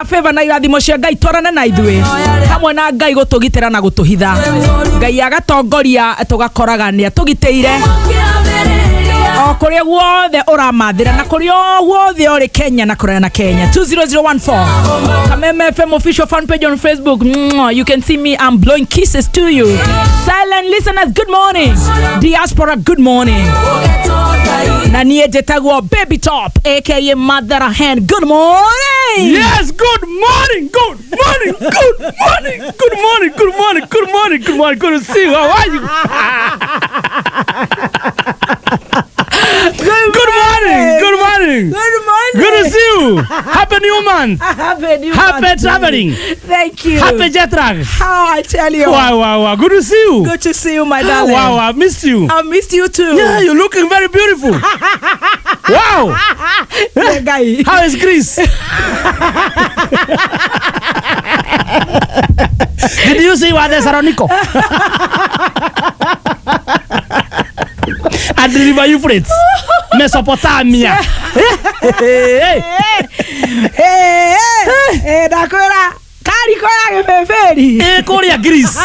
favor na irathimo cia Ngai twarane na ithuĩ hamwe na Ngai gũtũgitĩra na gũtũhitha Ngai agatongoria tugakoraga nĩ atũgitĩire o kũrĩa guothe ũramathĩra na kũrĩa guothe ũrĩ Kenya na kũrĩa na Kenya 20014 Kameme FM official fan page on Facebook. You can see me. I'm blowing kisses to you. Silent listeners, good morning. Diaspora, good morning. Na niye jetagwo Baby Top aka Mother Hen. Good morning. Yes, good morning. Good morning. Good morning. Good morning. Good morning. Good morning. Good morning. Good to see you. How are you? Good morning. Good morning. Good morning. Good to see you. Happy new month. Happy new Happy month. traveling. Thank you. Happy jet lag. How I tell you. Wow. Good to see you. Good to see you, my darling. Wow, I missed you. I missed you too. Yeah, you're looking very beautiful. Wow. Yeah, guy. How is Greece? Did you see what Thessalonico? And the river Euphrates, Mesopotamia. Dakora, Kariko ya Feferi. Korea, Greece.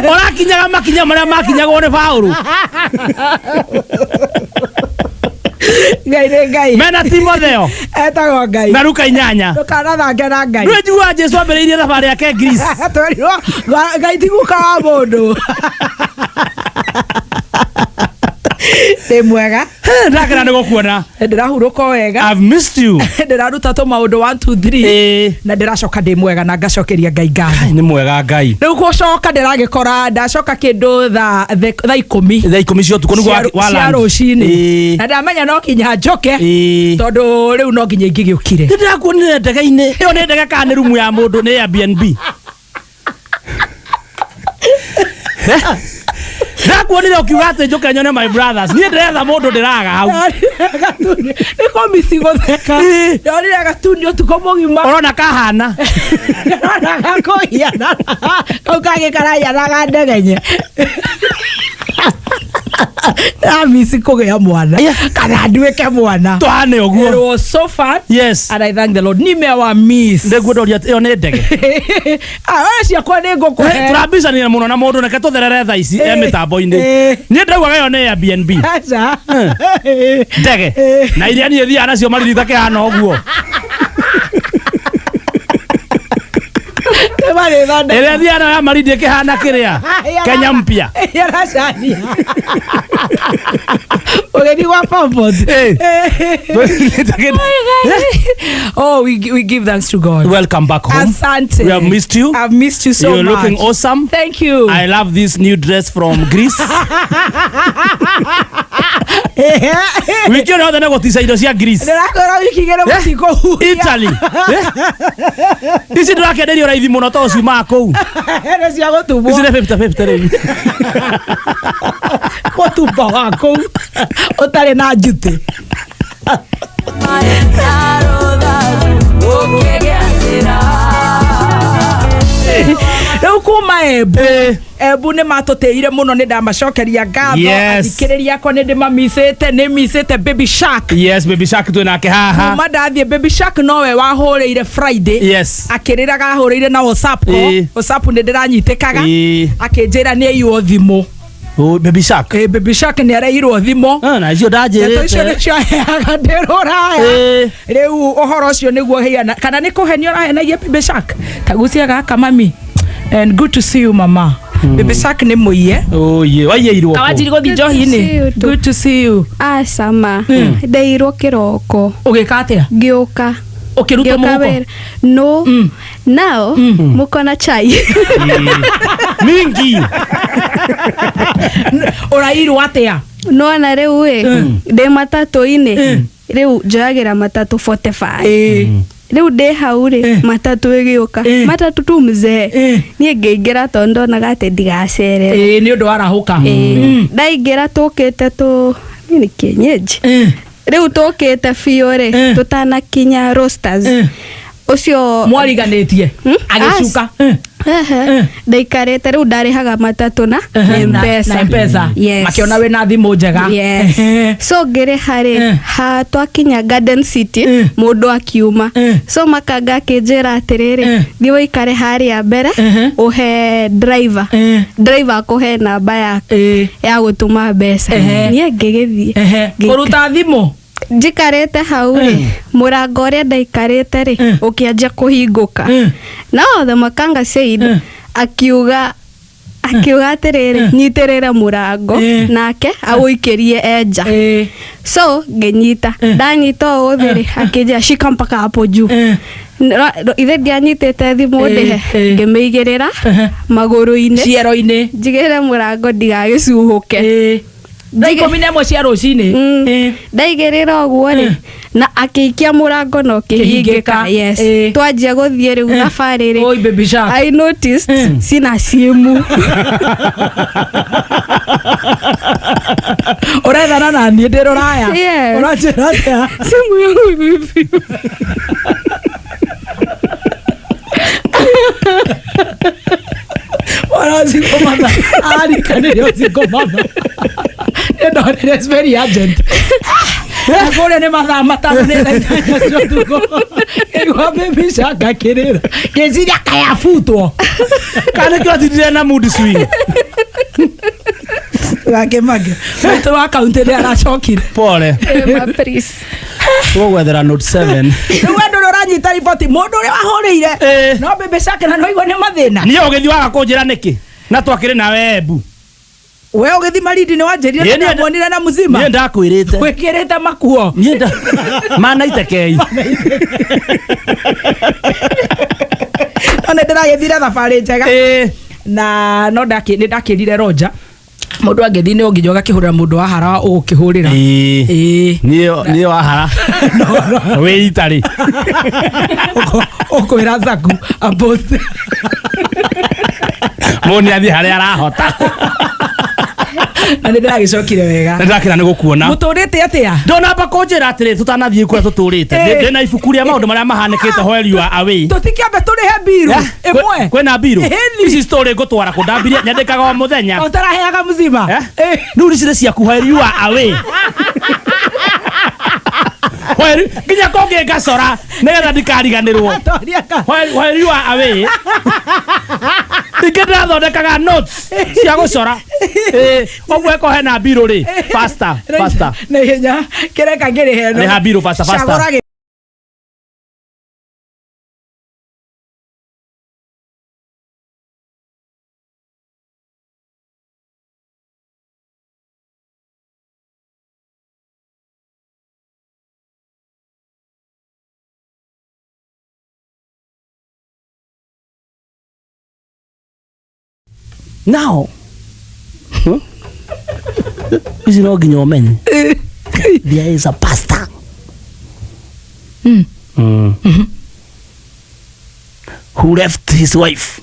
Ora kinyaga makinya maria makinya gone Paulo. Gai. Mena Timotheo. Etago Gai. Naruka inyanya. Ndukana thangera Gai. Rwejua Jesu ambĩrĩirie thabarĩ yake Greece. Twarirwo Gai tiguka wa mũndũ. Nĩ mwega. Ndakena nĩ gũkuona. Ndĩrahurũka wega. I've missed you. Ndĩraruta to maũndũ 1 2 3. Na ndĩracoka ndĩ mwega na ngacokeria Ngai ngatho. Nĩ mwega Ngai. Rĩu gũcoka ndĩragĩkora ndacoka kĩndũ thaa 10. Thaa 10 cia ũtukũ nĩguo cia rũcinĩ. Na ndamenya no kinya njoke tondũ rĩu no nginya ingĩgĩũkire. Ndĩrakuonire ndege-inĩ. Ĩyo nĩ ndege kana nĩ rumu ya mũndũ nĩ Airbnb. Ndakuonire ukiuga atĩ njoke nyone my brothers. Niĩ ndĩretha mũndũ ndĩraga hau. Nĩ komisi gũtheka. Ndorire gatuni ũtukũ mũgima. Ũrona kahana. Ndorona gakohiana. Kau kagĩkaraianaga ndegenye. Misi kũgĩa mwana. Kana nduĩke mwana. Twane ũguo. It was so fun. Yes. And I thank the Lord. Nimewa miss. Ndĩguodoria ĩyo nĩ ndege. Wewe ciakwa nĩ ngũkũhe. Turabicania mũno na mũndũ nake tũtherere thaa ici mĩtambo-inĩ. Niĩ ndaugaga ĩyo nĩ Airbnb. Aca. Ndege. Na iria niĩ thiaga nacio maririta kĩhana ũguo. Ile thiana ya maridi kihana kiria Kenya mpya. Yarashania. Ogeni wa pamphlet. Oh, we give thanks to God. Welcome back home. Asante. We have missed you. I've missed you so much. You're looking awesome. Thank you. I love this new dress from Greece. Wiki ĩno yothe nĩ gũtica indo cia Greece. Ndĩrakora wiki igĩrĩ mũtikũhuria. Italy. Ici ndĩrakenderio raithi mũno to ciumaga kũu. Nĩ cia gũtumbwo. Ici nĩ 50-50 rĩu. Gũtumba wa kũu ũtarĩ na njuti. Rĩu kuma Ebu nĩ matũtĩire mũno nĩ ndamacokeria ngatho athikĩrĩria akwa nĩ ndĩmamisĩte nĩ misĩte Baby Shark. Yes, Baby Shark twĩ nake haha. Kuma ndathiĩ Baby Shark nowe wahũrĩire Friday. Yes. Akĩrĩraga ahũrĩire na WhatsApp ko. WhatsApp nĩ ndĩranyitĩkaga. Akĩnjĩra nĩ aiywo thimũ. Oh, Baby Shark. Baby Shark nĩ araiyirwo thimũ. Na icio ndanjĩrĩte. Icio nĩ cioheaga ndĩrũraya. Rĩu ũhoro ũcio nĩguo hiana. Kana nĩ kũhenio ũrahenagia Baby Shark. Tagucia gaka mami. And good to see you mama. Baby Shark nĩ mũiye. Oh yeah, waiyirwo. Kawajiri gũthi njohi-inĩ. Good to see you. Sama. Ndeirwo kĩroko. Ũgĩka atĩa? Ngĩũka. Ũkĩruta mũhuko? No. Now, muko na chai. Mingi. Ũrairwo atĩa? No na rĩu ndĩ matatu-ini. Rĩu njoyagĩra matatu 45. Rĩu ndĩ hau matatu ĩgĩũka. Matatu tu mzee. Niĩ ngĩingĩra tondũ ndonaga atĩ ndigacererwo. Nĩ ũndũ warahũka. Ndaingĩra tũkĩte nĩ kienyeji. Rĩu tũkĩte biũ tutanakinya roasters. Ucio mwariganĩtie agĩcuka. ndaikarite riu ndarihaga matatu na M-Pesa makiona we na thimu njega so ngiriha ri ha twakinya Garden City mundu akiuma so makanga akinjira atiriri thi wikare haria mbere uhe driver akuhe namba ya gutuma mbeca nie ngigithie kuruta thimu njikarite hau ri murango uria ndaikarite ri ukianjia kuhinguka no the makanga said akiuga atiriri nyitirire murango nake aguikirie enja so nginyita ndanyita uthiri akinjia shika mpaka hapo juu ithe ndianyitite thimu ndihe ngimiigirira maguru-ini ciero-ini njigire murango ndigagicuhuke ikumi na imwe cia rucini ndaigirira uguo ri na akiikia murango no kihingika twanjia guthie riu thabari ri Wooii Baby Shark I noticed sina simu urethana na niĩ ndĩ rũraya ũranjĩra atĩa simu yangu vipi Orazikomatha arikanire ozikomatha ndonire it's very urgent kũrĩa nĩ mathaa matano nĩ thaa inyanya cia ũtukũ kĩigua Baby Shark akĩrĩra ngĩciria kayabutwo kana kĩratindire na mood swing gakĩmage maitũ wa kaunti nĩ aracokire pole please gwethera note 7 rĩu andũ nĩ ũranyita riboti mũndũ ũrĩa wahũrĩire no Baby Shark na no igua nĩ mathĩna niĩ ũgĩthiwaga kũnjĩra nĩkĩ na twakĩrĩ na webu we ũgĩthi marindi nĩ wanjĩrire na muonire na muzima niĩ ndakwĩrĩte wĩkĩrĩte makuo niĩ manaitekei no nĩ ndĩragĩthire thabarĩ njega na no nĩ ndakĩrire Roger mundu agĩthi nĩ ũnginya ũgakĩhũrĩra mũndũ wa hara ũgũkĩhũrĩra niĩ wa hara wĩ itarĩ ũkwĩra Zaku apost mũni athiĩ harĩa arahota na nĩ ndĩragĩcokire wega ndĩrakĩra nĩ gũkuona mũtũrĩte atĩa ndonamba kũnjĩra atĩrĩ tũtanathiĩ kũrĩa tũtũrĩte ndĩna ibuku rĩa maũndũ marĩa mahanĩkĩte while you are away tũtikĩambe tũrĩhe mbiru ĩmwe kwĩna mbiru ici story ngũtwara kũndambirie nyandĩkaga o mũthenya ũtaraheaga muzima rĩu ici nĩ ciaku while you are away nginya kongĩ ngacora nĩgetha ndikariganĩrwo while you are away ningĩ ndĩrathondekaga notes cia gũcora ũguo eko hena mbirũ rĩ faster na ihenya kĩreka ngĩrĩhe no rĩha mbirũ faster now ici no nginya ũmenye there is a pastor who left his wife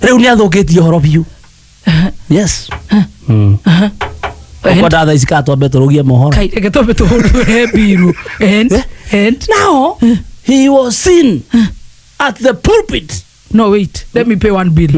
rĩu nĩ athũkĩtie ũhoro biũ yes ũkwenda thaa ici ka twambe tũrũgie mohoro kaireke twambe tũhũrĩre mbiru and now he was seen at the pulpit no wait let me pay one bill